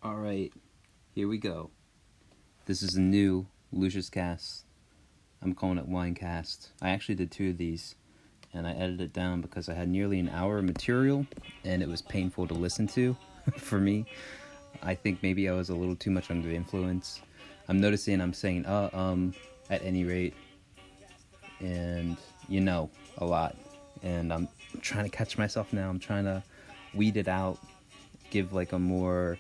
Alright, here we go. This is a new Lucius cast. I'm calling it Winecast. I actually did 2 of these, and I edited it down because I had nearly an hour of material, and it was painful to listen to for me. I think maybe I was a little too much under the influence. I'm noticing I'm saying, at any rate, and a lot. And I'm trying to catch myself now. I'm trying to weed it out, give like a more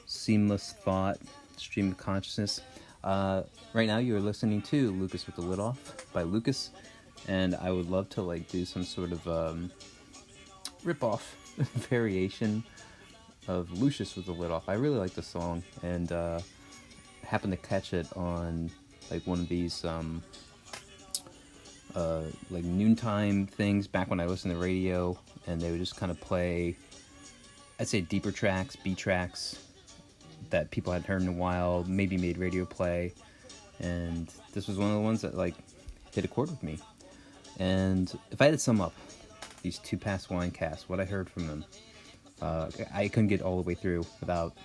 seamless thought, stream of consciousness. Right now you are listening to Lucas with the Lid Off by Lucas, and I would love to do some sort of rip-off variation of Lucius with the Lid Off. I really like the song, and happened to catch it on one of these noontime things back when I listened to the radio, and they would just kind of play, I'd say, deeper tracks, B tracks that people hadn't heard in a while, maybe made radio play, and this was one of the ones that hit a chord with me. And if I had to sum up these 2 past Winecasts, what I heard from them, I couldn't get all the way through without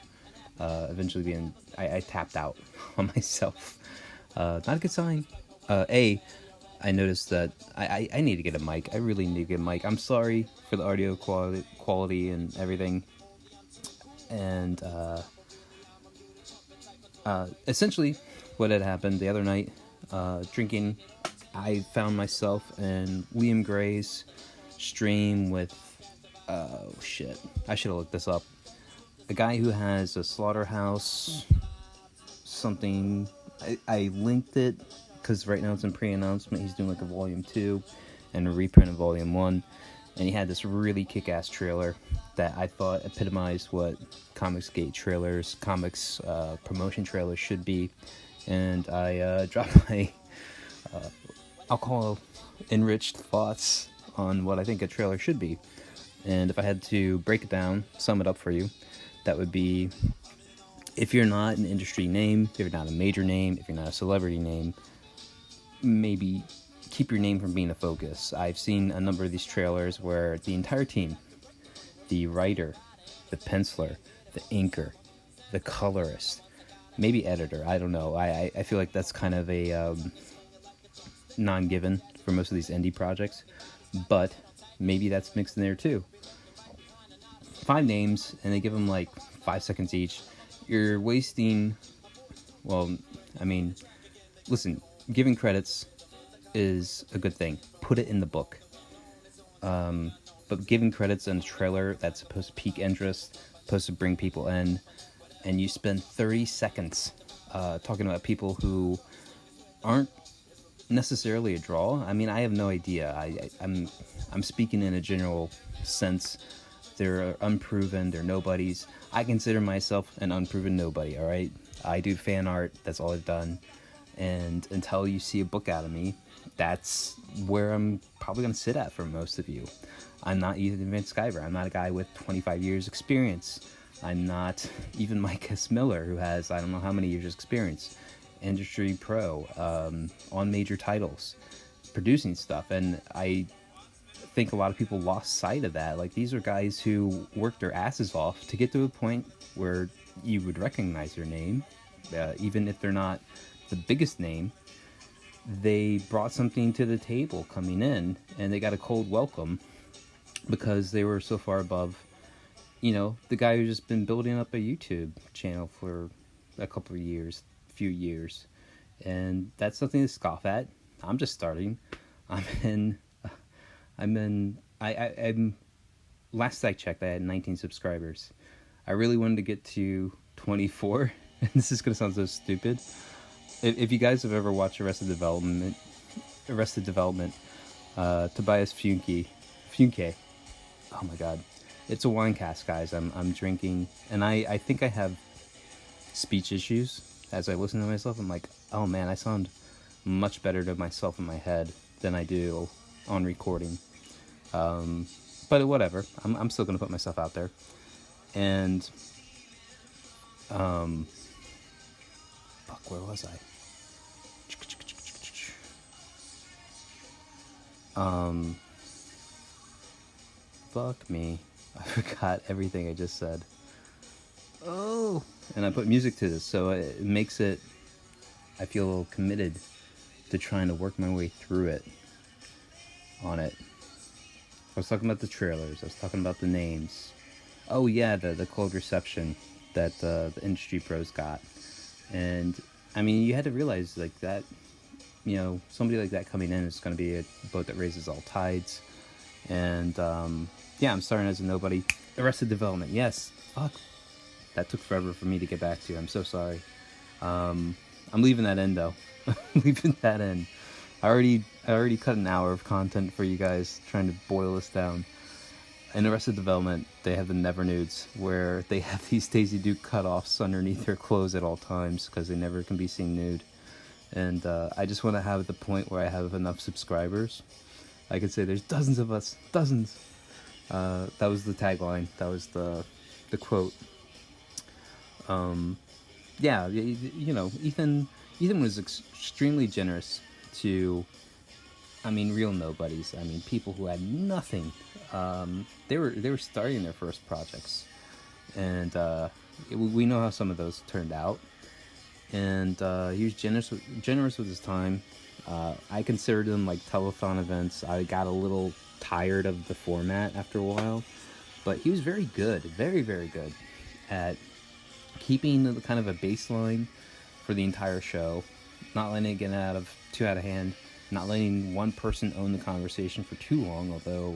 eventually being, I tapped out on myself. Not a good sign. I noticed that I need to get a mic. I really need to get a mic. I'm sorry for the audio quality and everything. And essentially, what had happened the other night, drinking, I found myself in Liam Gray's stream with, I should have looked this up. A guy who has a slaughterhouse something. I linked it because right now it's in pre-announcement. He's doing a volume 2 and a reprint of volume 1. And he had this really kick-ass trailer that I thought epitomized what Comicsgate trailers, comics promotion trailers should be. And I dropped my, I'll call enriched thoughts on what I think a trailer should be. And if I had to break it down, sum it up for you, that would be, if you're not an industry name, if you're not a major name, if you're not a celebrity name, maybe keep your name from being a focus. I've seen a number of these trailers where the entire team, the writer, the penciler, the inker, the colorist, maybe editor, I don't know. I feel like that's kind of a non-given for most of these indie projects, but maybe that's mixed in there too. 5 names, and they give them 5 seconds each. You're wasting, listen, giving credits is a good thing. Put it in the book. But giving credits in a trailer that's supposed to pique interest, supposed to bring people in, and you spend 30 seconds talking about people who aren't necessarily a draw. I mean, I have no idea. I'm speaking in a general sense. They're unproven. They're nobodies. I consider myself an unproven nobody. All right, I do fan art. That's all I've done. And until you see a book out of me, that's where I'm probably going to sit at for most of you. I'm not Ethan Van Sciver. I'm not a guy with 25 years experience. I'm not even Mike S. Miller, who has I don't know how many years experience. Industry pro, on major titles, producing stuff. And I think a lot of people lost sight of that. These are guys who worked their asses off to get to a point where you would recognize their name, even if they're not the biggest name. They brought something to the table coming in, and they got a cold welcome because they were so far above, the guy who's just been building up a YouTube channel for a few years, and that's nothing to scoff at. I'm just starting. I'm last I checked, I had 19 subscribers. I really wanted to get to 24, and this is gonna sound so stupid. If you guys have ever watched Arrested Development, Tobias Funke, oh my god, it's a Winecast, guys. I'm drinking, and I think I have speech issues. As I listen to myself, I'm like, oh man, I sound much better to myself in my head than I do on recording. But whatever, I'm still gonna put myself out there, and where was I? Fuck me. I forgot everything I just said. oh, and I put music to this, so it makes it, I feel committed to trying to work my way through it on it. I was talking about the trailers, I was talking about the names. Oh yeah, the cold reception that the industry pros got. And I mean, you had to realize like that, somebody like that coming in is going to be a boat that raises all tides. And yeah, I'm starting as a nobody. Arrested Development, yes. Fuck, that took forever for me to get back to. I'm so sorry. I'm leaving that in though. I'm leaving that in. I already cut an hour of content for you guys trying to boil this down. In Arrested Development, they have the Never Nudes, where they have these Daisy Duke cutoffs underneath their clothes at all times because they never can be seen nude. And I just want to have the point where I have enough subscribers. I could say there's dozens of us, dozens. That was the tagline. That was the quote. Yeah, Ethan was extremely generous to, I mean, real nobodies. I mean, people who had nothing. They were starting their first projects, and we know how some of those turned out. And he was generous with his time. I considered them like telethon events. I got a little tired of the format after a while, but he was very good, very, very good at keeping kind of a baseline for the entire show, not letting it get too out of hand, not letting one person own the conversation for too long. Although,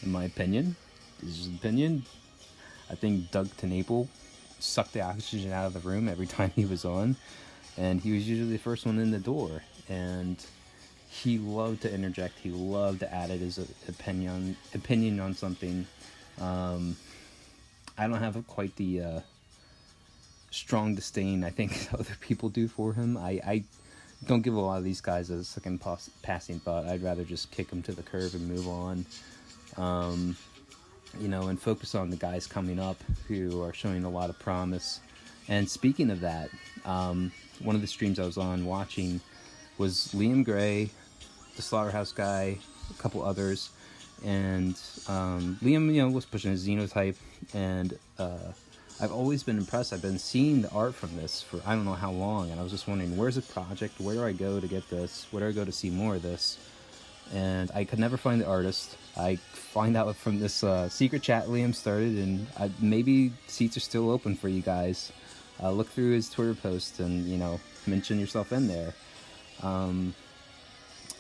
in my opinion, I think Doug TenNapel sucked the oxygen out of the room every time he was on, and he was usually the first one in the door. And he loved to interject. He loved to add his opinion on something. I don't have quite the strong disdain I think other people do for him. I don't give a lot of these guys a second passing thought. I'd rather just kick them to the curb and move on. And focus on the guys coming up who are showing a lot of promise. And speaking of that, one of the streams I was on watching was Liam Gray, the Slaughterhouse guy, a couple others, and Liam, was pushing his Xenotype, and I've always been impressed. I've been seeing the art from this for I don't know how long, and I was just wondering, where's the project? Where do I go to get this? Where do I go to see more of this? And I could never find the artist. I find out from this secret chat Liam started, and maybe seats are still open for you guys. Look through his Twitter post and, mention yourself in there.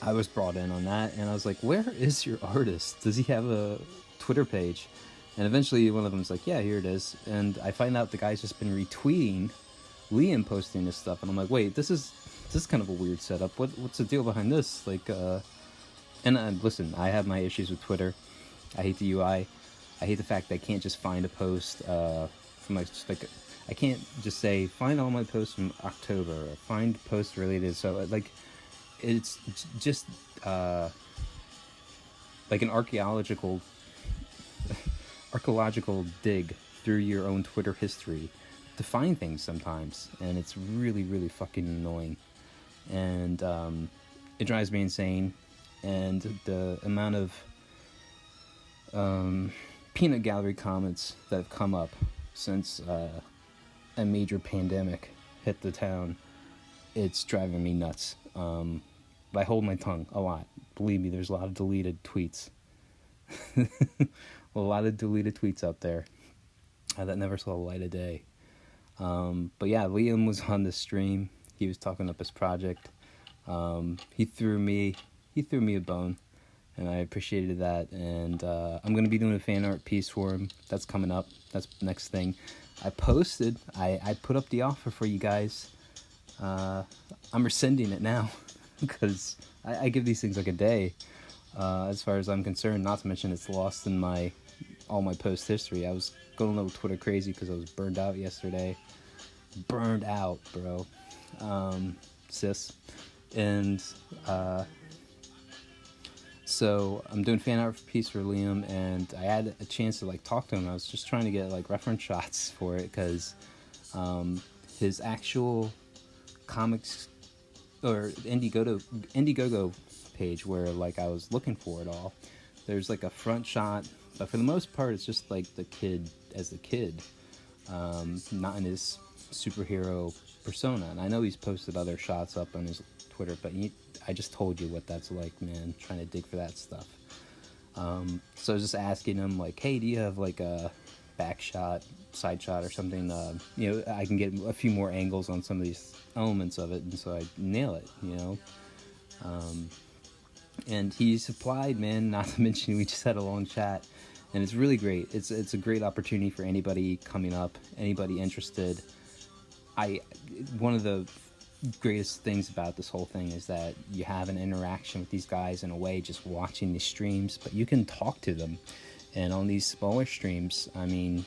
I was brought in on that, and I was like, where is your artist? Does he have a Twitter page? And eventually one of them's like, yeah, here it is. And I find out the guy's just been retweeting Liam posting this stuff, and I'm like, wait, this is kind of a weird setup. What's the deal behind this? Like, and listen, I have my issues with Twitter. I hate the UI. I hate the fact that I can't just find a post from I can't just say find all my posts from October or find posts related. So like, it's just like an archaeological dig through your own Twitter history to find things sometimes, and it's really, really fucking annoying, and it drives me insane. And the amount of peanut gallery comments that have come up since a major pandemic hit the town, it's driving me nuts. I hold my tongue a lot. Believe me, there's a lot of deleted tweets. A lot of deleted tweets out there that never saw the light of day. But yeah, Liam was on the stream. He was talking up his project. He threw me a bone, and I appreciated that. And I'm going to be doing a fan art piece for him. That's coming up. That's the next thing. I put up the offer for you guys. I'm rescinding it now because I give these things like a day. As far as I'm concerned, not to mention it's lost in all my post history. I was going a little Twitter crazy because I was burned out yesterday. Burned out, bro. Sis. And so I'm doing fan art piece for Liam, and I had a chance to talk to him. I was just trying to get reference shots for it because his actual comics or Indiegogo page where I was looking for it all, there's a front shot, but for the most part it's just the kid as the kid, not in his superhero persona. And I know he's posted other shots up on his Twitter, but I just told you what that's like, man, trying to dig for that stuff. So I was just asking him, like, hey, do you have like a back shot, side shot, or something? I can get a few more angles on some of these elements of it, and so I nail it, And he supplied, man. Not to mention, we just had a long chat, and it's really great. It's a great opportunity for anybody coming up, anybody interested. One of the greatest things about this whole thing is that you have an interaction with these guys in a way, just watching these streams, but you can talk to them. And on these smaller streams, I mean,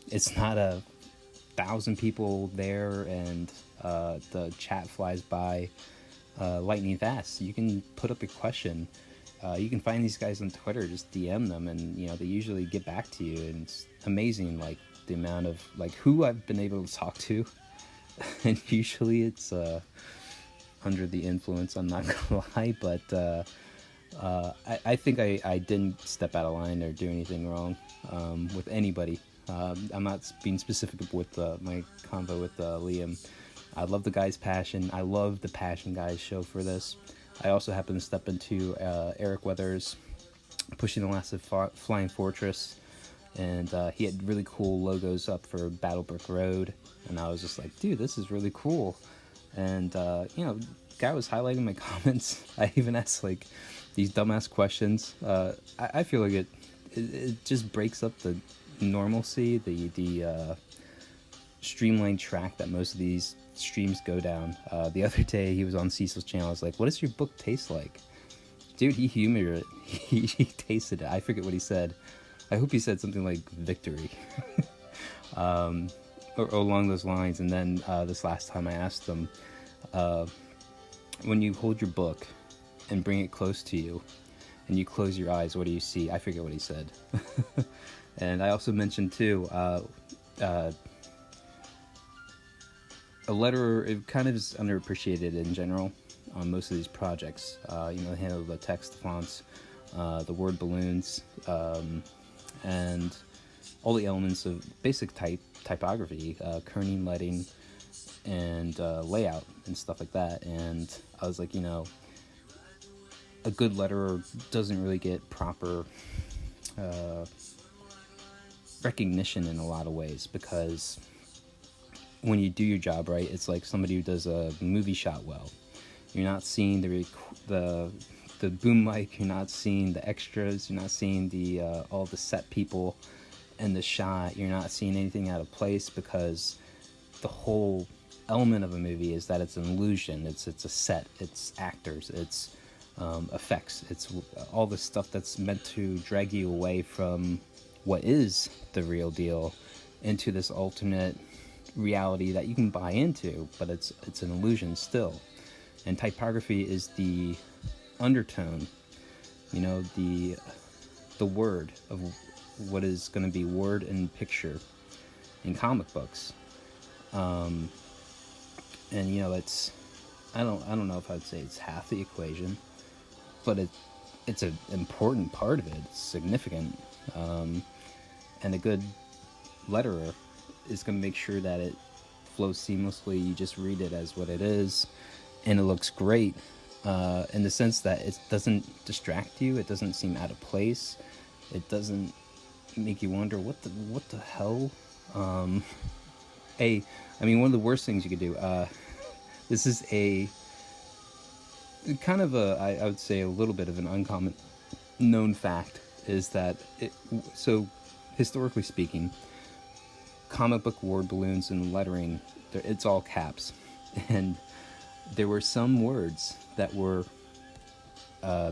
it's not 1,000 people there, and the chat flies by lightning fast. You can put up a question. You can find these guys on Twitter, just DM them, and they usually get back to you. And it's amazing, like the amount of who I've been able to talk to. And usually it's under the influence, I'm not gonna lie, but I think I didn't step out of line or do anything wrong with anybody. I'm not being specific with my convo with Liam. I love the guy's passion. I love the Passion Guys show for this. I also happen to step into Eric Weathers' Pushing the Last of Flying Fortress, and he had really cool logos up for Battlebrook Road, and I was just like, dude, this is really cool. And guy was highlighting my comments. I even asked like these dumbass questions. I feel like it just breaks up the normalcy, the streamlined track that most of these streams go down. The other day he was on Cecil's channel. I was like, what does your book taste like? Dude, he humored it. He tasted it. I forget what he said. I hope he said something like victory. Or along those lines. And then this last time I asked him, when you hold your book and bring it close to you and you close your eyes, what do you see? I forget what he said. And I also mentioned too, a letterer, it kind of is underappreciated in general on most of these projects. They handle the text fonts, the word balloons, and all the elements of basic typography, kerning, leading, and layout and stuff like that. And I was like, a good letterer doesn't really get proper recognition in a lot of ways, because when you do your job right, it's like somebody who does a movie shot well. You're not seeing the boom mic, you're not seeing the extras, you're not seeing the all the set people and the shot. You're not seeing anything out of place, because the whole element of a movie is that it's an illusion. It's a set, it's actors, it's effects, it's all the stuff that's meant to drag you away from what is the real deal into this alternate reality that you can buy into, but it's an illusion still. And typography is the undertone, the word of what is going to be word and picture in comic books. And it's I don't know if I'd say it's half the equation, but it's an important part of it. It's significant. And a good letterer is going to make sure that it flows seamlessly. You just read it as what it is, and it looks great in the sense that it doesn't distract you. It doesn't seem out of place. It doesn't make you wonder what the hell. One of the worst things you could do. This is a kind of I would say a little bit of an uncommon known fact, is that so historically speaking, comic book word balloons and lettering, it's all caps, and there were some words that were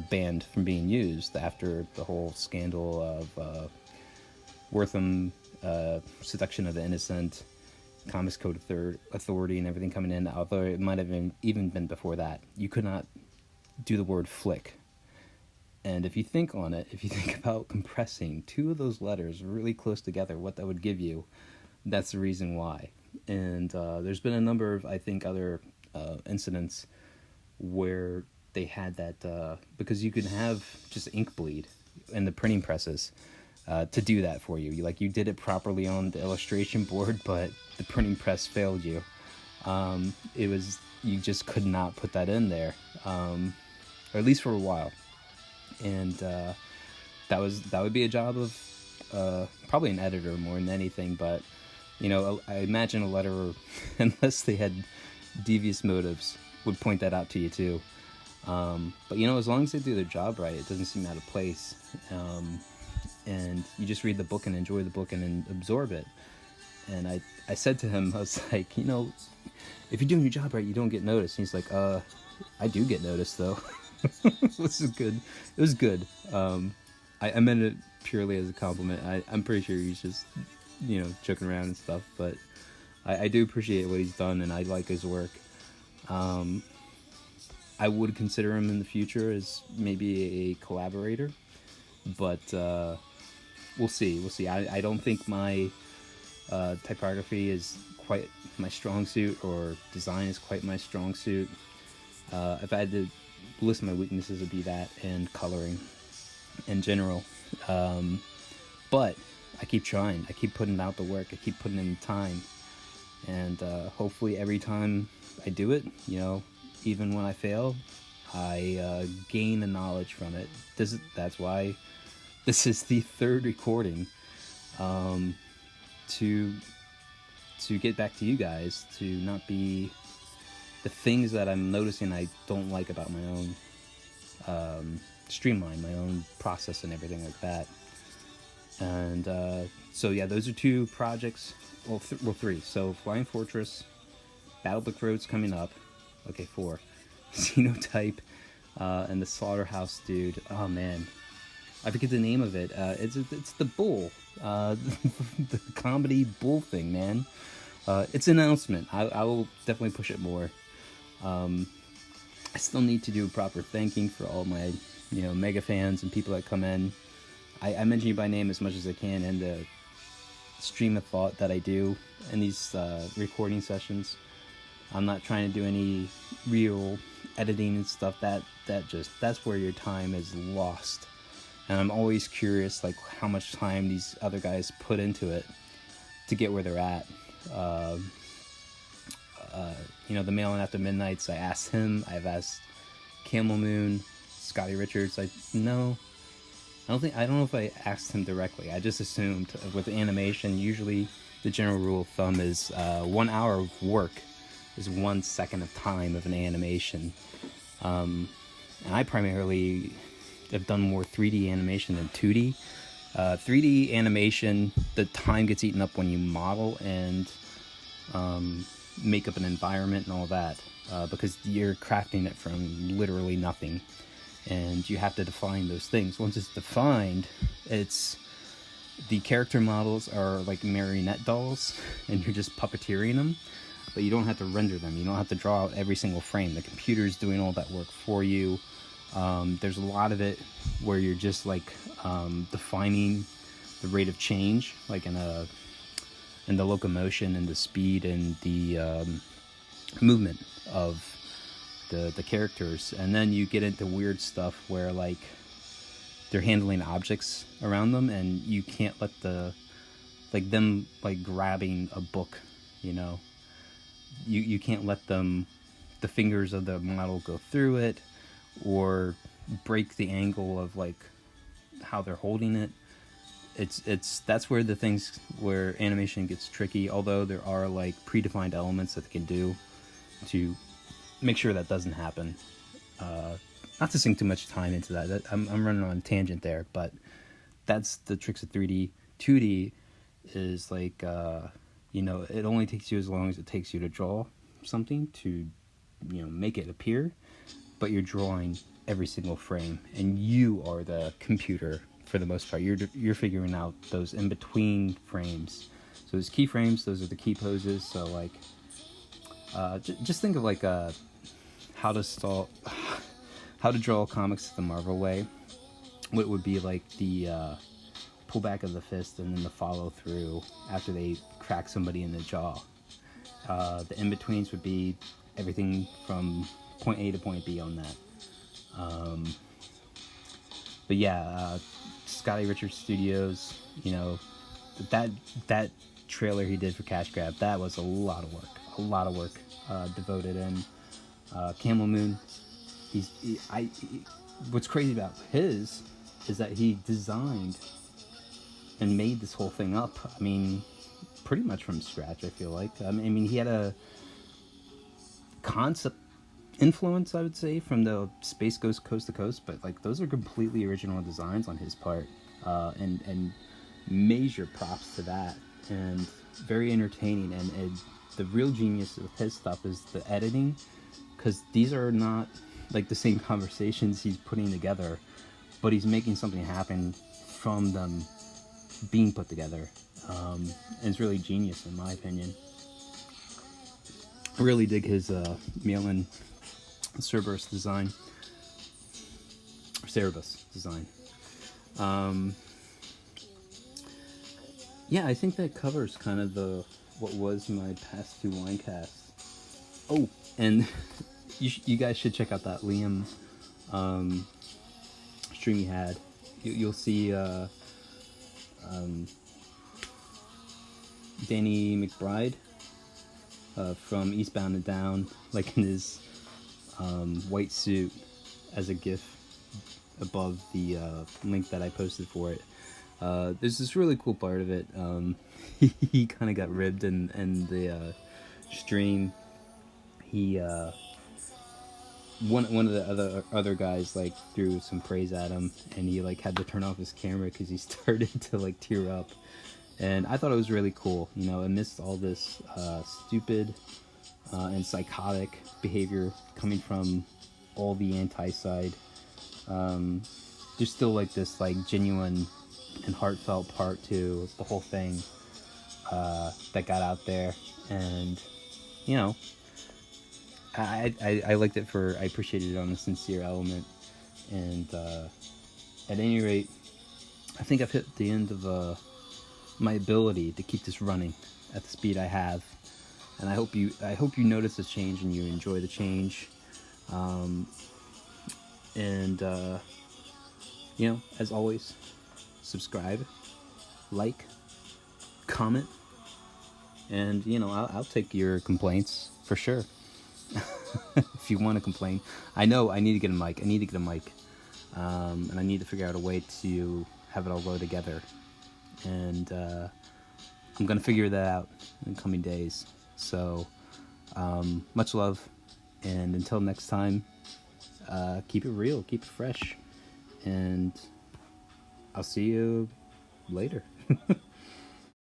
banned from being used after the whole scandal of Wortham, seduction of the innocent, Comics Code Authority, and everything coming in. Although it might have even been before that, you could not do the word flick. And if you think on it, if you think about compressing two of those letters really close together, what that would give you, that's the reason why. And there's been a number of, I think, other incidents where they had that, because you could have just ink bleed in the printing presses. to do that for you. You did it properly on the illustration board, but the printing press failed you. It was, you just could not put that in there, or at least for a while. And that would be a job of probably an editor more than anything. But I imagine a letterer, unless they had devious motives, would point that out to you too. But as long as they do their job right, it doesn't seem out of place. And you just read the book and enjoy the book and absorb it. And I said to him, I was like, if you're doing your job right, you don't get noticed. And he's like, I do get noticed though. This is good. It was good. I meant it purely as a compliment. I'm pretty sure he's just, joking around and stuff, but I do appreciate what he's done, and I like his work. I would consider him in the future as maybe a collaborator, but we'll see. I don't think my typography is quite my strong suit, or design is quite my strong suit. If I had to list my weaknesses, it'd be that and coloring in general. But I keep trying. I keep putting out the work. I keep putting in the time. And hopefully every time I do it, even when I fail, I gain the knowledge from it. That's why this is the third recording, to get back to you guys, to not be the things that I'm noticing I don't like about my own streamline, my own process and everything like that. And so yeah, those are two projects. Well, three. So Flying Fortress, Battlebook Road's coming up. Okay, 4. Xenotype, and the Slaughterhouse Dude. Oh man, I forget the name of it. It's the bull, the comedy bull thing, man. It's an announcement. I will definitely push it more. I still need to do a proper thanking for all my, mega fans and people that come in. I mention you by name as much as I can in the stream of thought that I do in these recording sessions. I'm not trying to do any real editing and stuff. That's where your time is lost. And I'm always curious, like, how much time these other guys put into it to get where they're at. The Mail-In After Midnights, I asked him. I've asked Camel Moon, Scotty Richards. I don't know if I asked him directly. I just assumed with animation, usually the general rule of thumb is 1 hour of work is 1 second of time of an animation. And I primarily have done more 3D animation than 2D. 3D animation, the time gets eaten up when you model and make up an environment and all that, because you're crafting it from literally nothing, and you have to define those things. Once it's defined, the character models are like marionette dolls, and you're just puppeteering them, but you don't have to render them. You don't have to draw out every single frame. The computer's doing all that work for you. There's a lot of it where you're just like defining the rate of change, like in the locomotion and the speed and the movement of the characters. And then you get into weird stuff where, like, they're handling objects around them, and you can't let them grabbing a book, you can't let the fingers of the model go through it, or break the angle of, like, how they're holding it. That's where where animation gets tricky, although there are, like, predefined elements that they can do to make sure that doesn't happen. Not to sink too much time into that. I'm running on a tangent there, but that's the tricks of 3D. 2D is like, it only takes you as long as it takes you to draw something, to, make it appear, but you're drawing every single frame, and you are the computer for the most part. You're figuring out those in between frames. So there's keyframes, those are the key poses. So, like, just think of like how to draw comics the Marvel way. What would be like the pull back of the fist and then the follow through after they crack somebody in the jaw. The in betweens would be everything from point A to point B on that. But yeah, Scotty Richards Studios, you know, that that trailer he did for Cash Grab, that was a lot of work, devoted in. Camel Moon, what's crazy about his is that he designed and made this whole thing up. I mean, pretty much from scratch. I feel like. I mean, he had a concept influence, I would say, from the Space Ghost Coast to Coast, but like those are completely original designs on his part, and major props to that, and very entertaining. And the real genius of his stuff is the editing, because these are not like the same conversations he's putting together, but he's making something happen from them being put together. And it's really genius in my opinion. I really dig his Malin Cerberus design. Cerebus design. Yeah, I think that covers kind of what was my past two winecasts. Oh, and you guys should check out that Liam stream he had. You'll see Danny McBride from Eastbound and Down, like in his white suit as a GIF above the link that I posted for it. There's this really cool part of it. He kind of got ribbed in the stream. He one of the other guys like threw some praise at him, and he like had to turn off his camera because he started to like tear up. And I thought it was really cool, you know, amidst all this stupid and psychotic behavior coming from all the anti-side. There's still like this like genuine and heartfelt part to the whole thing that got out there, and you know, I liked it I appreciated it on a sincere element, and at any rate, I think I've hit the end of my ability to keep this running at the speed I have, and I hope you notice the change and you enjoy the change, and you know, as always, subscribe, like, comment, and you know, I'll take your complaints for sure. If you want to complain, I know I need to get a mic. And I need to figure out a way to have it all go together. And I'm gonna figure that out in the coming days. So much love, and until next time, keep it real, keep it fresh, and I'll see you later.